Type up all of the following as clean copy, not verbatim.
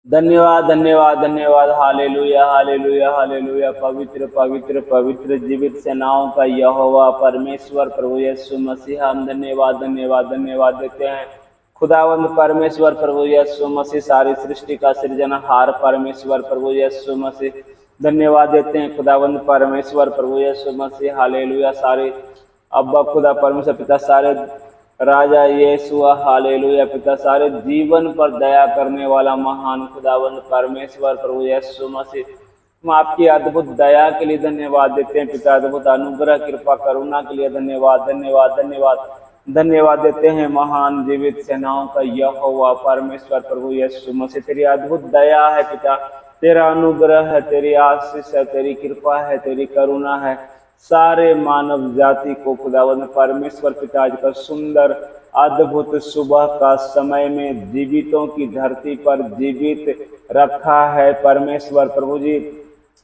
धन्यवाद धन्यवाद धन्यवाद। Hallelujah hallelujah hallelujah. पवित्र पवित्र पवित्र जीवित सेनाओं का यहोवा परमेश्वर प्रभु यीशु मसीह, हम धन्यवाद धन्यवाद धन्यवाद देते हैं। खुदावंद परमेश्वर प्रभु यीशु मसीह, सारी सृष्टि का सृजनहार परमेश्वर प्रभु यीशु मसीह, धन्यवाद देते हैं। खुदावंद परमेश्वर प्रभु यीशु मसीह, हालेलुया। सारे अब्बा खुदा परमेश्वर पिता, सारे राजा यीशु, हालेलुया पिता, सारे जीवन पर दया करने वाला महान खुदावंद परमेश्वर प्रभु यीशु मसीह, हम आपकी अद्भुत दया के लिए धन्यवाद देते हैं पिता। अद्भुत अनुग्रह कृपा करुणा के लिए धन्यवाद धन्यवाद धन्यवाद धन्यवाद देते हैं। महान जीवित सेनाओं का यहोवा परमेश्वर प्रभु यीशु मसीह, तेरी अद्भुत दया है पिता, तेरा अनुग्रह है, तेरी आशीष है, तेरी कृपा है, तेरी करुणा है। सारे मानव जाति को खुदावंद परमेश्वर पिता आज का सुंदर अद्भुत सुबह का समय में जीवितों की धरती पर जीवित रखा है परमेश्वर प्रभु जी।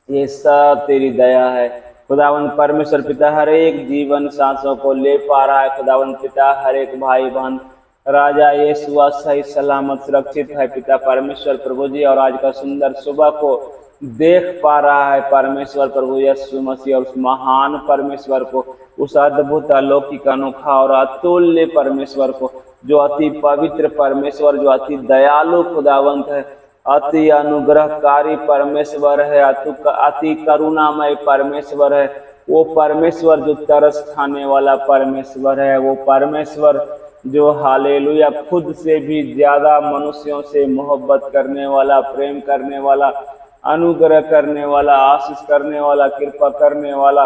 ये सब तेरी दया है खुदावंद परमेश्वर पिता। हर एक जीवन सांसों को ले पा रहा है खुदावंद पिता, हर एक भाई बहन राजा यीशु सही सलामत सुरक्षित है पिता परमेश्वर प्रभु जी, और आज का सुंदर सुबह को देख पा रहा है परमेश्वर प्रभु यीशु मसीह। और उस महान परमेश्वर को, उस अद्भुत अलौकिक अनोखा और अतुल्य परमेश्वर को, जो अति पवित्र परमेश्वर, जो अति दयालु खुदावंत है, अति अनुग्रहकारी परमेश्वर है, अति करुणामय परमेश्वर है, वो परमेश्वर जो तरस खाने वाला परमेश्वर है, वो परमेश्वर जो हालेलुया खुद से भी ज्यादा मनुष्यों से मोहब्बत करने वाला, प्रेम करने वाला, अनुग्रह करने वाला, आशीष करने वाला, कृपा करने वाला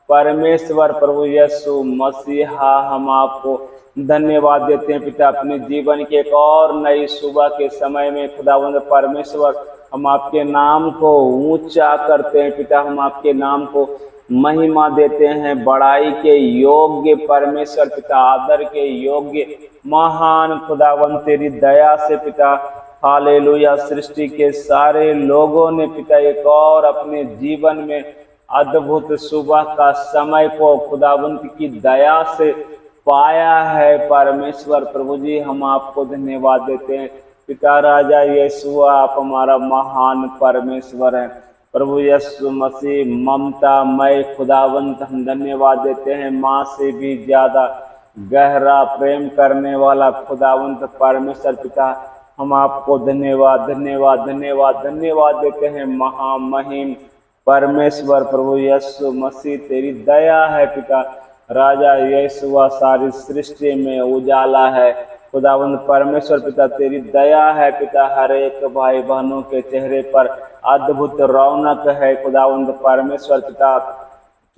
परमेश्वर प्रभु यीशु मसीहा, हम आपको धन्यवाद देते हैं पिता। अपने जीवन के एक और नई सुबह के समय में खुदावंद परमेश्वर, हम आपके नाम को ऊंचा करते हैं पिता, हम आपके नाम को महिमा देते हैं। बड़ाई के योग्य परमेश्वर पिता, आदर के योग्य महान खुदावंद, तेरी दया से पिता हालेलुया सृष्टि के सारे लोगों ने पिता एक और अपने जीवन में अद्भुत सुबह का समय को खुदावंत की दया से पाया है परमेश्वर प्रभु जी। हम आपको धन्यवाद देते हैं पिता। राजा यीशु, आप हमारा महान परमेश्वर है प्रभु यीशु मसीह, ममतामय खुदावंत, हम धन्यवाद देते हैं। माँ से भी ज्यादा गहरा प्रेम करने वाला खुदावंत परमेश्वर पिता, हम आपको धन्यवाद धन्यवाद धन्यवाद धन्यवाद देते हैं। महामहिम परमेश्वर प्रभु यीशु मसीह, तेरी दया है पिता। राजा यीशु, सारी सृष्टि में उजाला है खुदावंद परमेश्वर पिता, तेरी दया है पिता। हर एक भाई बहनों के चेहरे पर अद्भुत रौनक है खुदावंद परमेश्वर पिता,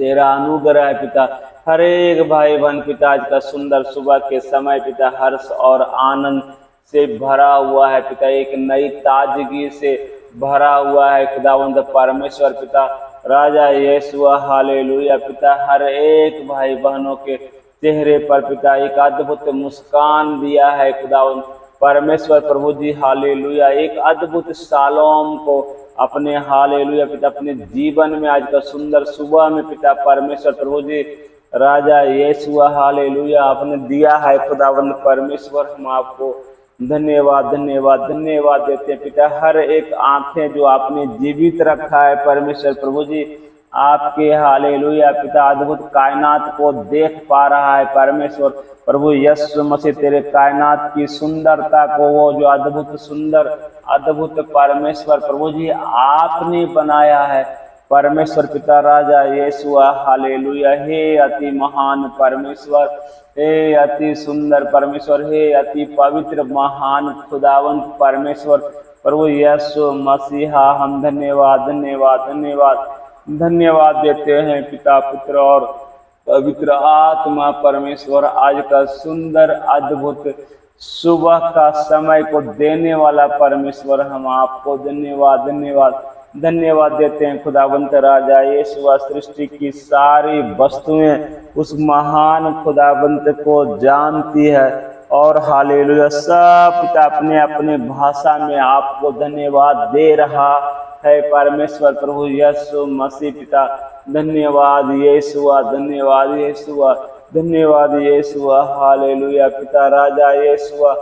तेरा अनुग्रह है पिता। हर एक भाई बहन पिता आज का सुंदर सुबह के समय पिता हर्ष और आनंद से भरा हुआ है पिता, एक नई ताजगी से भरा हुआ है खुदावंद परमेश्वर पिता। राजा यीशु, हालेलुया पिता, हर एक भाई बहनों के चेहरे पर पिता एक अद्भुत मुस्कान दिया है खुदावंद परमेश्वर प्रभु जी। हालेलुया, एक अद्भुत शालोम को अपने हालेलुया पिता अपने जीवन में आज का सुंदर सुबह में पिता परमेश्वर प्रभु जी, राजा यीशु हालेलुया आपने दिया है खुदावंद परमेश्वर। हम आपको धन्यवाद धन्यवाद धन्यवाद देते हैं पिता। हर एक आंखें जो आपने जीवित रखा है परमेश्वर प्रभु जी, आपके हालेलुया पिता अद्भुत कायनात को देख पा रहा है परमेश्वर प्रभु यीशु मसीह। तेरे कायनात की सुंदरता को, वो जो अद्भुत सुंदर अद्भुत परमेश्वर प्रभु जी आपने बनाया है परमेश्वर पिता। राजा यीशु, हालेलुया, हे अति महान परमेश्वर, हे अति सुंदर परमेश्वर, हे अति पवित्र महान खुदावंत परमेश्वर प्रभु यीशु मसीहा, हम धन्यवाद धन्यवाद धन्यवाद धन्यवाद देते हैं पिता, पुत्र और पवित्र आत्मा परमेश्वर। आज का सुंदर अद्भुत सुबह का समय को देने वाला परमेश्वर, हम आपको धन्यवाद धन्यवाद धन्यवाद देते हैं खुदावंत। राजा यीशु, सृष्टि की सारी वस्तुएं उस महान खुदावंत को जानती है, और हालेलुया सब पिता अपने अपने भाषा में आपको धन्यवाद दे रहा है परमेश्वर प्रभु यीशु मसीह पिता। धन्यवाद यीशु, धन्यवाद यीशु, धन्यवाद यीशु, हालेलुया पिता। राजा यीशु,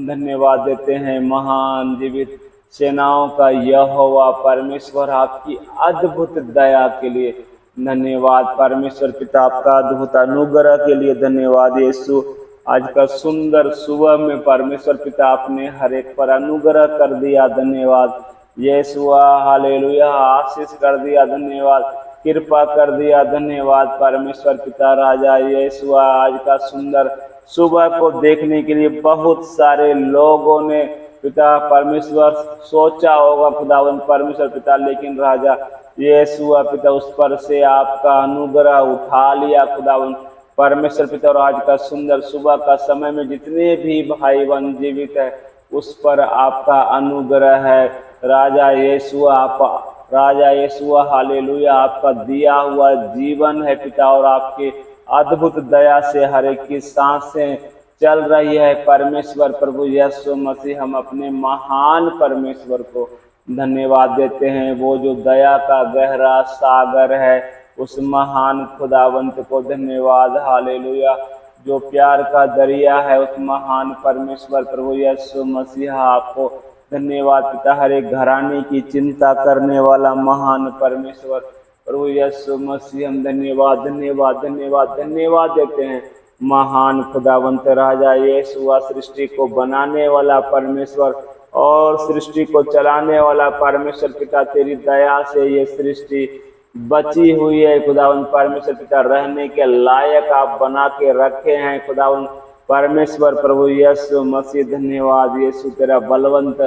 धन्यवाद देते हैं। महान जीवित सेनाओं का यहोवा परमेश्वर आपकी अद्भुत दया के लिए धन्यवाद। परमेश्वर पिता आपका अद्भुत अनुग्रह के लिए धन्यवाद। यीशु आज का सुंदर सुबह में परमेश्वर पिता आपने हर एक पर अनुग्रह कर दिया, धन्यवाद। यीशु हालेलुया, आशीष कर दिया, धन्यवाद। कृपा कर दिया, धन्यवाद। परमेश्वर पिता राजा यीशु आज का सुंदर सुबह को देखने के लिए बहुत सारे लोगों ने पिता परमेश्वर सोचा होगा खुदावन परमेश्वर पिता, लेकिन राजा यीशु पिता उस पर से आपका अनुग्रह उठा लिया खुदावन परमेश्वर पिता। और आज का सुंदर सुबह का समय में जितने भी भाई बहन जीवित है उस पर आपका अनुग्रह है राजा यीशु। राजा यीशु हालेलुया, आपका दिया हुआ जीवन है पिता, और आपके अद्भुत दया से हर एक की सांसें चल रही है परमेश्वर प्रभु यीशु मसीह। हम अपने महान परमेश्वर को धन्यवाद देते हैं, वो जो दया का गहरा सागर है, उस महान खुदावंत को धन्यवाद। हालेलुया, जो प्यार का दरिया है, उस महान परमेश्वर प्रभु यीशु मसीह आपको धन्यवाद पिता। हर एक घराने की चिंता करने वाला महान परमेश्वर प्रभु यीशु मसीह, हम धन्यवाद धन्यवाद धन्यवाद धन्यवाद देते हैं। महान खुदावंत राजा यीशु, सृष्टि को बनाने वाला परमेश्वर और सृष्टि को चलाने वाला परमेश्वर पिता, तेरी दया से ये सृष्टि बची हुई है खुदावंत परमेश्वर पिता, रहने के लायक आप बना के रखे हैं खुदावंत परमेश्वर प्रभु यीशु मसीह। धन्यवाद यीशु, तेरा बलवंत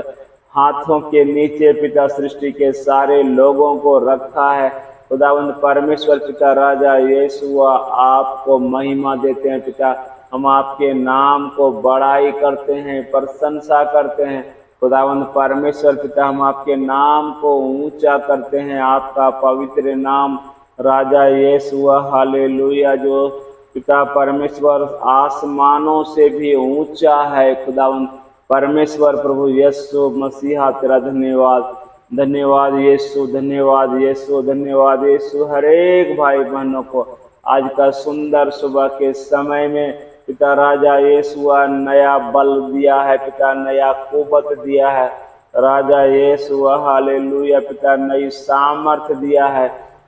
हाथों के नीचे पिता सृष्टि के सारे लोगों को रखा है खुदावंत परमेश्वर पिता राजा यीशु, आपको महिमा देते हैं पिता। हम आपके नाम को बड़ाई करते हैं, प्रशंसा करते हैं खुदावंत परमेश्वर पिता। हम आपके नाम को ऊंचा करते हैं, आपका पवित्र नाम राजा यीशु हालेलुया, जो पिता परमेश्वर आसमानों से भी ऊंचा है खुदावंत परमेश्वर प्रभु यीशु मसीहा, तेरा धन्यवाद धन्यवाद यीशु, धन्यवाद यीशु, धन्यवाद यीशु। हर एक भाई बहनों को आज का सुंदर सुबह के समय में पिता राजा यीशु नया बल दिया है पिता, नया कुवत दिया है राजा यीशु हालेलुया पिता, नई सामर्थ दिया है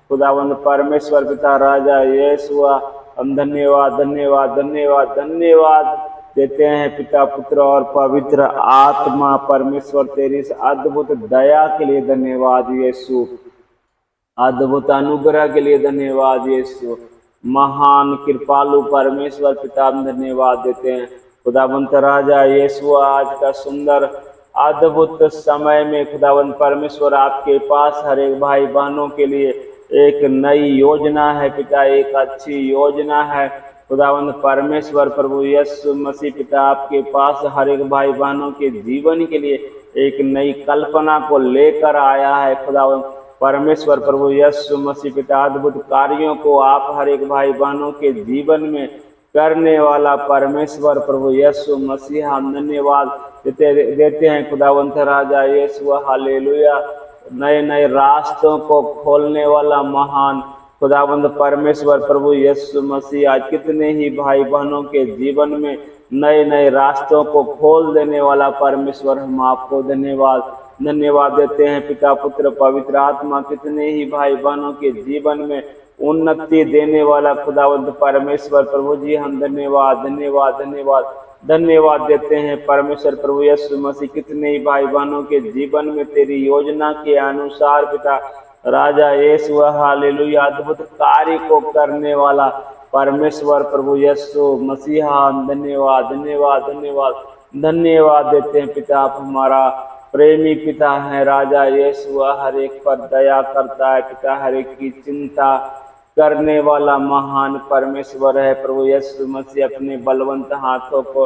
खुदावंद परमेश्वर पिता राजा यीशु। हम धन्यवाद धन्यवाद धन्यवाद धन्यवाद देते हैं पिता, पुत्र और पवित्र आत्मा परमेश्वर, तेरी इस अद्भुत दया के लिए धन्यवाद यीशु, अद्भुत अनुग्रह के लिए धन्यवाद यीशु। महान कृपालु परमेश्वर पिता, हम धन्यवाद देते हैं खुदावंत राजा यीशु। आज का सुंदर अद्भुत समय में खुदावंत परमेश्वर, आपके पास हर एक भाई बहनों के लिए एक नई योजना है पिता, एक अच्छी योजना है खुदावंत परमेश्वर प्रभु यीशु मसीह पिता। आपके पास हर एक भाई बहनों के जीवन के लिए एक नई कल्पना को लेकर आया है खुदावंत परमेश्वर प्रभु यीशु मसीह पिता। अद्भुत कार्यों को आप हर एक भाई बहनों के जीवन में करने वाला परमेश्वर प्रभु यीशु मसीह, हम धन्यवाद देते हैं खुदावंत राजा यीशु हालेलुया। नए नए रास्तों को खोलने वाला महान खुदावंद परमेश्वर प्रभु यीशु मसीह, आज कितने ही भाई बहनों के जीवन में नए नए रास्तों को खोल देने वाला परमेश्वर, हम आपको धन्यवाद धन्यवाद देते हैं पिता, पुत्र, पवित्र आत्मा। कितने ही भाई बहनों के जीवन में उन्नति देने वाला खुदावंद परमेश्वर प्रभु जी, हम धन्यवाद धन्यवाद धन्यवाद धन्यवाद देते हैं परमेश्वर प्रभु यीशु मसीह। कितने ही भाई बहनों के जीवन में तेरी योजना के अनुसार पिता राजा यीशु हालेलुया, अद्भुत कार्य को करने वाला परमेश्वर प्रभु यीशु मसीहा, हम धन्यवाद धन्यवाद धन्यवाद धन्यवाद देते हैं पिता। आप हमारा प्रेमी पिता है राजा यीशु, हर एक पर दया करता है पिता, हर एक की चिंता करने वाला महान परमेश्वर है प्रभु यीशु मसीह। अपने बलवंत हाथों को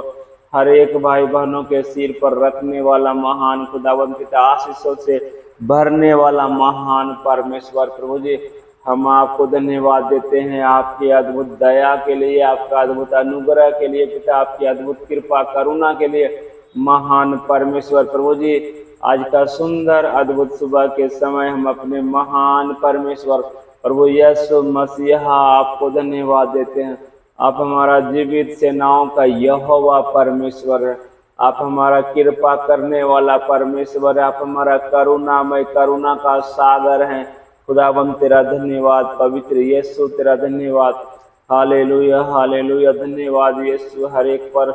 हर एक भाई बहनों के सिर पर रखने वाला महान खुदावंत पिता, आशीषों से भरने वाला महान परमेश्वर प्रभु जी, हम आपको धन्यवाद देते हैं आपकी अद्भुत दया के लिए, आपका अद्भुत अनुग्रह के लिए पिता, आपकी अद्भुत कृपा करुणा के लिए महान परमेश्वर प्रभु जी। आज का सुंदर अद्भुत सुबह के समय हम अपने महान परमेश्वर प्रभु यीशु मसीहा आपको धन्यवाद देते हैं। आप हमारा जीवित सेनाओं का यहोवा परमेश्वर है, आप हमारा कृपा करने वाला परमेश्वर है, आप हमारा करुणामय, करुणा का सागर है। खुदावंद तेरा धन्यवाद, पवित्र यीशु तेरा धन्यवाद। हालेलुया हालेलुया, धन्यवाद यीशु, हर एक पर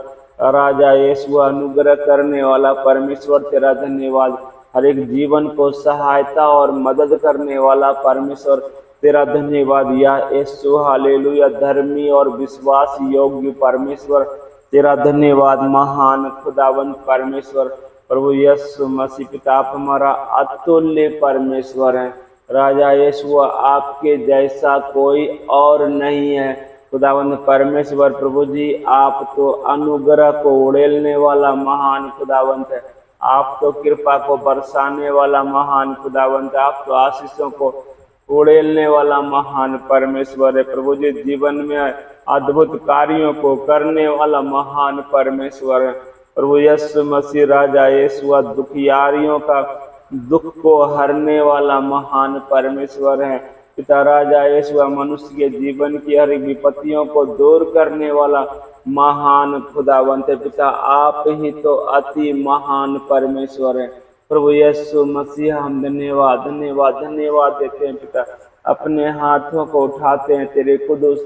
राजा यीशु अनुग्रह करने वाला परमेश्वर तेरा धन्यवाद। हर एक जीवन को सहायता और मदद करने वाला परमेश्वर तेरा धन्यवाद या यीशु। हालेलुया, धर्मी और विश्वास योग्य परमेश्वर तेरा धन्यवाद। महान खुदावंत परमेश्वर प्रभु यीशु मसीह पिता, आप हमारा अतुल्य परमेश्वर है। राजा यीशु, आपके जैसा कोई और नहीं है। खुदावंत परमेश्वर प्रभु जी, आप तो अनुग्रह को उड़ेलने वाला महान खुदावंत है। आप तो कृपा को बरसाने वाला महान खुदावंत, आप तो आशीषों को उड़ेलने वाला महान परमेश्वर है। प्रभु जी, जीवन में अद्भुत कार्यों को करने वाला महान परमेश्वर है। प्रभु यीशु मसीह, राजा यीशु, दुखियारियों का दुख को हरने वाला महान परमेश्वर है। पिता राजा यीशु, मनुष्य के जीवन की हर विपत्तियों को दूर करने वाला महान खुदावंत है। पिता, आप ही तो अति महान परमेश्वर है। प्रभु यीशु मसीह, हम धन्यवाद धन्यवाद धन्यवाद देते हैं पिता। अपने हाथों को उठाते हैं तेरे कुदूस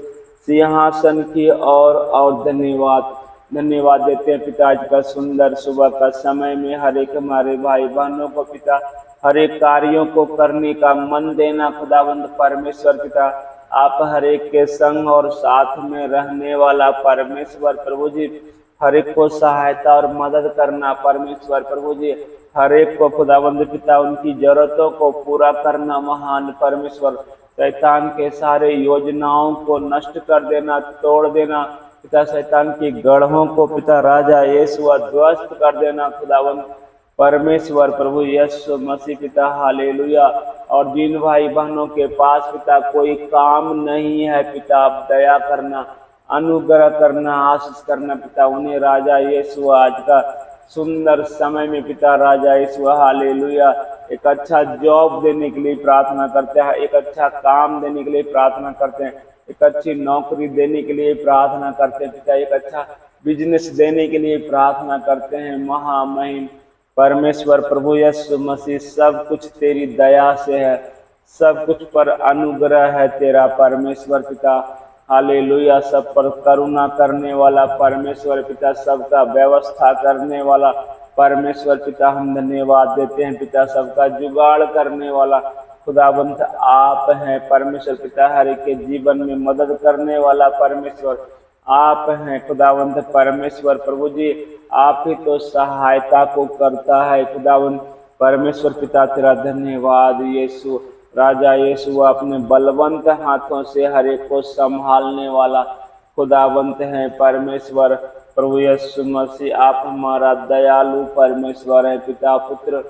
सिंहासन की और धन्यवाद धन्यवाद देते हैं पिता। आज का सुंदर सुबह का समय में हर एक हमारे भाई बहनों को पिता, हर एक कार्यों को करने का मन देना खुदावंद परमेश्वर पिता। आप हर एक के संग और साथ में रहने वाला परमेश्वर प्रभु जी, हर एक को सहायता और मदद करना परमेश्वर प्रभु जी, हर एक को खुदावंद पिता उनकी जरूरतों को पूरा करना महान परमेश्वर। शैतान के सारे योजनाओं को नष्ट कर देना, तोड़ देना पिता, शैतान की गढ़ों को पिता राजा यीशु ध्वस्त कर देना खुदावंद परमेश्वर प्रभु यीशु मसीह पिता। हालेलुया। और जिन भाई बहनों के पास पिता कोई काम नहीं है पिता, आप दया करना, अनुग्रह करना, आशीष करना पिता उन्हें राजा यीशु। आज का सुंदर समय में पिता राजा यीशु हालेलुया, एक अच्छा जॉब देने के लिए प्रार्थना करते हैं, एक अच्छा काम देने के लिए प्रार्थना करते हैं, एक अच्छी नौकरी देने के लिए प्रार्थना करते हैं पिता, एक अच्छा बिजनेस देने के लिए प्रार्थना करते हैं। महामहिम परमेश्वर प्रभु यीशु मसीह, सब कुछ तेरी दया से है, सब कुछ पर अनुग्रह है तेरा परमेश्वर पिता। हालेलुया। सब पर करुणा करने वाला परमेश्वर पिता, सबका व्यवस्था करने वाला परमेश्वर पिता, हम धन्यवाद देते हैं पिता। सबका जुगाड़ करने वाला खुदावंत आप हैं परमेश्वर पिता। हर एक के जीवन में मदद करने वाला परमेश्वर आप हैं खुदावंत परमेश्वर प्रभु जी। आप ही तो सहायता को करता है खुदावंत परमेश्वर पिता। तेरा धन्यवाद यीशु। राजा यीशु अपने बलवंत हाथों से हर एक को संभालने वाला खुदावंत है परमेश्वर प्रभु यीशु मसीह। आप हमारा दयालु परमेश्वर है पिता, पुत्र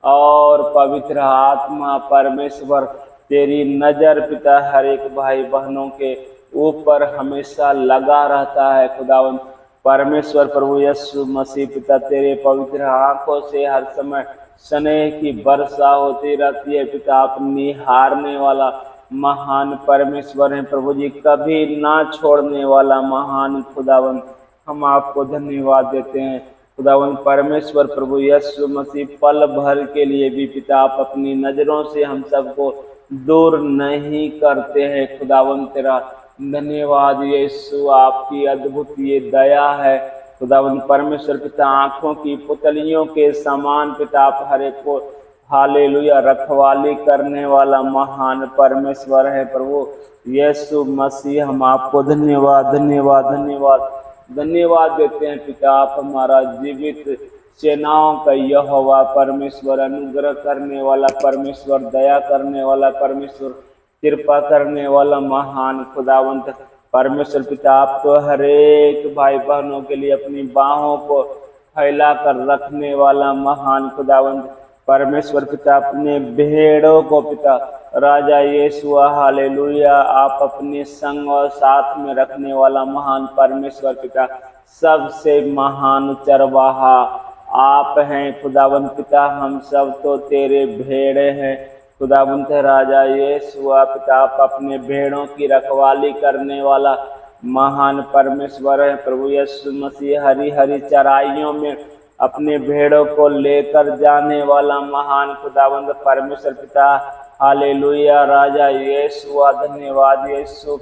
और पवित्र आत्मा परमेश्वर। तेरी नजर पिता हर एक भाई बहनों के ऊपर हमेशा लगा रहता है खुदावंत परमेश्वर प्रभु यीशु मसीह पिता। तेरे पवित्र आंखों से हर समय स्नेह की वर्षा होती रहती है पिता। आप निहारने वाला महान परमेश्वर है प्रभु जी, कभी ना छोड़ने वाला महान खुदावंत। हम आपको धन्यवाद देते हैं खुदावंत परमेश्वर प्रभु यीशु मसीह। पल भर के लिए भी पिता आप अपनी नजरों से हम सबको दूर नहीं करते हैं खुदावंत। तेरा धन्यवाद यीशु। आपकी अद्भुत ये दया है खुदावंत परमेश्वर पिता। आंखों की पुतलियों के समान पिता आप हर एक को हालेलुया रखवाली करने वाला महान परमेश्वर है प्रभु यीशु मसीह। हम आपको धन्यवाद धन्यवाद धन्यवाद धन्यवाद देते हैं पिता। आप हमारा जीवित सेनाओं का यहोवा परमेश्वर, अनुग्रह करने वाला परमेश्वर, दया करने वाला परमेश्वर, कृपा करने वाला महान खुदावंत परमेश्वर पिता। आप तो हर एक भाई बहनों के लिए अपनी बाहों को फैला कर रखने वाला महान खुदावंत परमेश्वर पिता। अपने भेड़ों को पिता राजा यीशु हालेलुया आप अपने संग और साथ में रखने वाला महान परमेश्वर पिता। सबसे महान चरवाहा आप हैं खुदावंत पिता। हम सब तो तेरे भेड़े हैं खुदावंत राजा यीशु पिता। आप अपने भेड़ों की रखवाली करने वाला महान परमेश्वर है प्रभु यीशु मसीह। हरी हरी चराइयों में अपने भेड़ों को लेकर जाने वाला महान खुदावंद परमेश्वर पिता, हालेलुया। राजा यीशु, धन्यवाद यीशु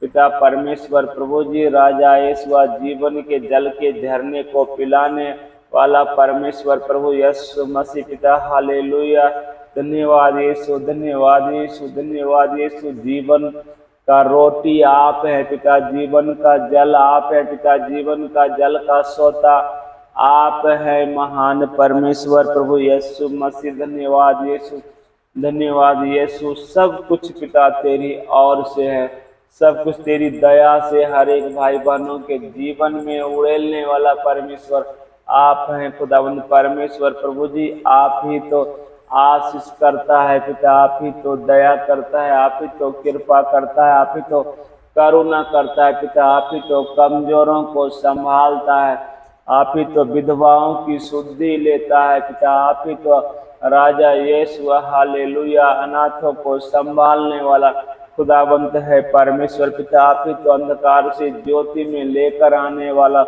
पिता परमेश्वर प्रभु जी। राजा यीशु, जीवन के जल के झरने को पिलाने वाला परमेश्वर प्रभु यीशु मसीह पिता, हालेलुया। धन्यवाद यीशु, धन्यवाद यीशु, धन्यवाद यीशु। जीवन का रोटी आप है पिता, जीवन का जल आप है पिता, जीवन का जल का सोता आप है महान परमेश्वर प्रभु यीशु मसीह। धन्यवाद यीशु, धन्यवाद यीशु। सब कुछ पिता तेरी ओर से है, सब कुछ तेरी दया से हर एक भाई बहनों के जीवन में उड़ेलने वाला परमेश्वर आप हैं खुदावंद परमेश्वर प्रभु जी। आप ही तो आशीष करता है पिता, आप ही तो दया करता है, आप ही तो कृपा करता है, आप ही तो करुणा करता है पिता, आप ही तो कमजोरों को संभालता है, आप ही तो विधवाओं की शुद्धि लेता है पिता, आप ही तो राजा यीशु, हालेलुया, अनाथों को संभालने वाला खुदावंत है परमेश्वर पिता। आप ही तो अंधकार से ज्योति में लेकर आने वाला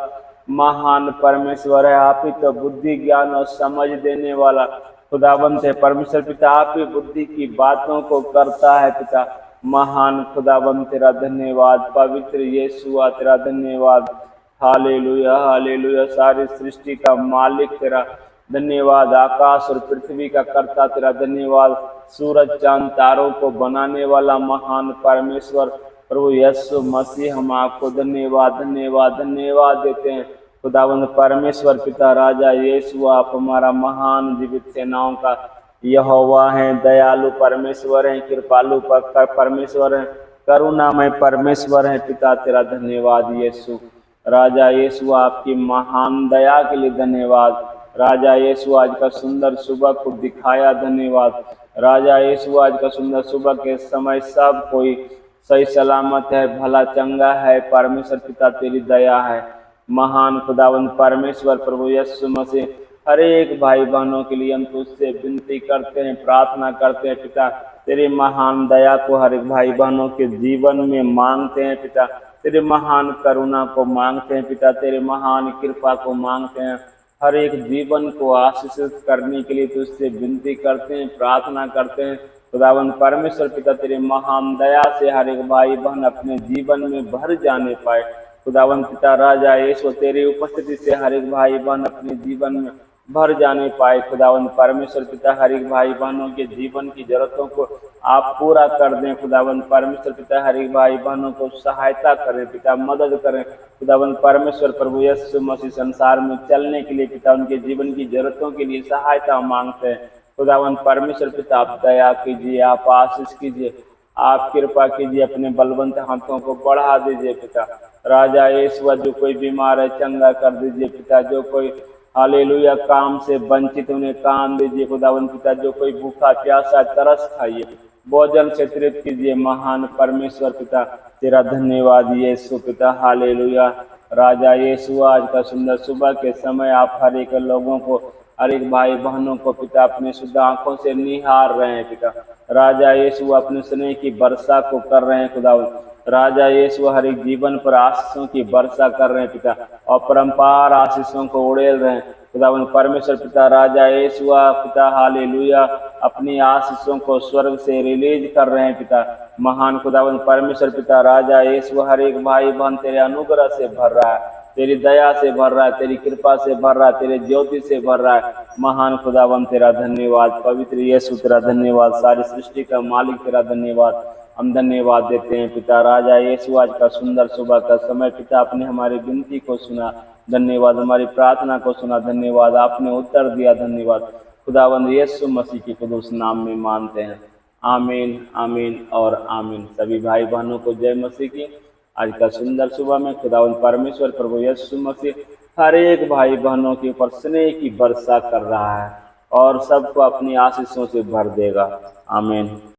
महान परमेश्वर है। आप ही तो बुद्धि ज्ञान और समझ देने वाला खुदावंत है परमेश्वर पिता। आप ही बुद्धि की बातों को करता है पिता, महान खुदावंत तेरा धन्यवाद। पवित्र यीशु तेरा धन्यवाद, हालेलुया, हालेलुया। सारी सृष्टि का मालिक तेरा धन्यवाद, आकाश और पृथ्वी का कर्ता तेरा धन्यवाद। सूरज चांद तारों को बनाने वाला महान परमेश्वर प्रभु यीशु मसीह, हम आपको धन्यवाद, धन्यवाद, धन्यवाद देते हैं खुदावंद परमेश्वर पिता। राजा यीशु, आप हमारा महान जीवित सेनाओं का यहोवा है, दयालु परमेश्वर है, कृपालु परमेश्वर है, करुणामय परमेश्वर है पिता। तेरा धन्यवाद यीशु। राजा यीशु, आपकी महान दया के लिए धन्यवाद। राजा यीशु, आज का सुंदर सुबह को दिखाया, धन्यवाद। राजा यीशु, आज का सुंदर सुबह के समय सब कोई सही सलामत है, भला चंगा है परमेश्वर पिता। तेरी दया है महान खुदावंद परमेश्वर प्रभु यीशु मसीह। हर एक भाई बहनों के लिए हम तुझसे विनती करते हैं, प्रार्थना करते हैं पिता। तेरी महान दया को हर एक भाई बहनों के जीवन में मांगते हैं पिता, तेरे महान करुणा को मांगते हैं पिता, तेरे महान कृपा को मांगते हैं। हर एक जीवन को आशीषित करने के लिए तुझसे विनती करते हैं, प्रार्थना करते हैं खुदावंद परमेश्वर पिता। तेरे महान दया से हर एक भाई बहन अपने जीवन में भर जाने पाए खुदावंद पिता। राजा यीशु, तेरी उपस्थिति से हर एक भाई बहन अपने जीवन में भर जाने पाए खुदावंद परमेश्वर पिता। हर एक भाई बहनों के जीवन की जरूरतों को आप पूरा कर दें खुदावंद परमेश्वर पिता। हर एक भाई बहनों को सहायता करें पिता, मदद करें खुदावंद परमेश्वर प्रभु यीशु मसीह। संसार में चलने के लिए पिता, उनके जीवन की जरूरतों के लिए सहायता मांगते हैं खुदावंद परमेश्वर पिता। आप दया कीजिए, आप आशीष कीजिए, आप कृपा कीजिए, अपने बलवंत हाथों को बढ़ा दीजिए पिता। राजा यीशु, जो कोई बीमार है चंगा कर दीजिए पिता, जो कोई हालेलुया काम से वंचित उन्हें काम दीजिए खुदावंद पिता। जो कोई भूखा प्यासा तरस खाइए, भोजन से तृप्त कीजिए महान परमेश्वर पिता। तेरा धन्यवाद यीशु पिता, हालेलुया। राजा यीशु, आज का सुंदर सुबह के समय आप हर एक लोगों को, हर एक भाई बहनों को पिता अपने शुद्ध आंखों से निहार रहे हैं पिता। राजा यीशु, अपने स्नेह की वर्षा को कर रहे हैं खुदावंद। राजा यीशु, हर एक जीवन पर आशीषों की वर्षा कर रहे हैं पिता, और परम्पार आशीषों को उड़ेल रहे हैं खुदावंद परमेश्वर पिता। राजा यीशु पिता, हालेलुया, अपनी आशीषों को स्वर्ग से रिलीज कर रहे हैं पिता, महान खुदावंद परमेश्वर पिता। राजा यीशु, हर एक भाई बहन तेरे अनुग्रह से भर रहा है, तेरी दया से भर रहा है, तेरी कृपा से भर रहा है, तेरे ज्योति से भर रहा है महान खुदावंद। तेरा धन्यवाद पवित्र यीशु, तेरा धन्यवाद। सारी सृष्टि का मालिक तेरा धन्यवाद, हम धन्यवाद देते हैं पिता। राजा यीशु, आज का सुंदर सुबह का समय पिता, आपने हमारी विनती को सुना, धन्यवाद। हमारी प्रार्थना को सुना, धन्यवाद। आपने उत्तर दिया, धन्यवाद। खुदावंद यीशु मसीह के कुदूस नाम में मानते हैं, आमीन, आमीन और आमीन। सभी भाई बहनों को जय मसीह की। आज का सुंदर सुबह में खुदावंद परमेश्वर प्रभु यीशु मसीह हर एक भाई बहनों के ऊपर स्नेह की वर्षा कर रहा है और सबको अपनी आशीषों से भर देगा, आमीन।